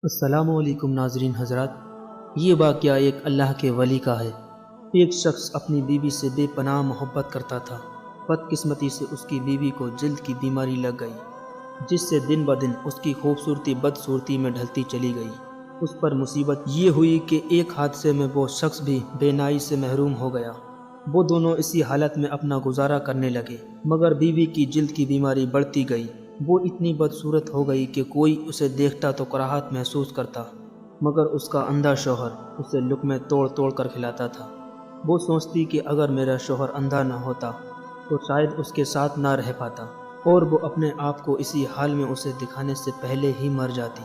السلام علیکم ناظرین حضرات، یہ واقعہ ایک اللہ کے ولی کا ہے۔ ایک شخص اپنی بیوی سے بے پناہ محبت کرتا تھا۔ بدقسمتی سے اس کی بیوی کو جلد کی بیماری لگ گئی، جس سے دن بدن اس کی خوبصورتی بدصورتی میں ڈھلتی چلی گئی۔ اس پر مصیبت یہ ہوئی کہ ایک حادثے میں وہ شخص بھی بینائی سے محروم ہو گیا۔ وہ دونوں اسی حالت میں اپنا گزارا کرنے لگے، مگر بیوی کی جلد کی بیماری بڑھتی گئی۔ وہ اتنی بدصورت ہو گئی کہ کوئی اسے دیکھتا تو کراہت محسوس کرتا، مگر اس کا اندھا شوہر اسے لقمے توڑ توڑ کر کھلاتا تھا۔ وہ سوچتی کہ اگر میرا شوہر اندھا نہ ہوتا تو شاید اس کے ساتھ نہ رہ پاتا، اور وہ اپنے آپ کو اسی حال میں اسے دکھانے سے پہلے ہی مر جاتی،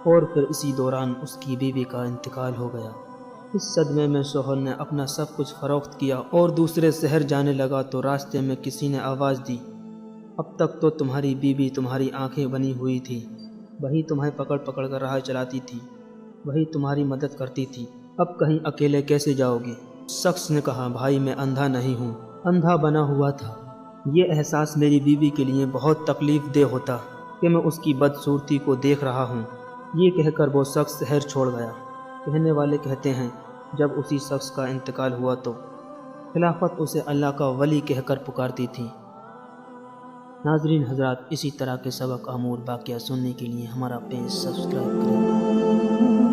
اور پھر اسی دوران اس کی بیوی کا انتقال ہو گیا۔ اس صدمے میں شوہر نے اپنا سب کچھ فروخت کیا اور دوسرے شہر جانے لگا تو راستے میں کسی نے آواز دی، اب تک تو تمہاری بیوی تمہاری آنکھیں بنی ہوئی تھی، وہی تمہیں پکڑ پکڑ کر راہ چلاتی تھی، وہی تمہاری مدد کرتی تھی، اب کہیں اکیلے کیسے جاؤ گے؟ شخص نے کہا، بھائی میں اندھا نہیں ہوں، اندھا بنا ہوا تھا۔ یہ احساس میری بیوی کے لیے بہت تکلیف دہ ہوتا کہ میں اس کی بدصورتی کو دیکھ رہا ہوں۔ یہ کہہ کر وہ شخص شہر چھوڑ گیا۔ کہنے والے کہتے ہیں، جب اسی شخص کا انتقال ہوا تو خلافت اسے اللہ کا ولی کہہ کر پکارتی تھی۔ ناظرین حضرات، اسی طرح کے سبق آمور واقعہ سننے کے لیے ہمارا پیج سبسکرائب کریں۔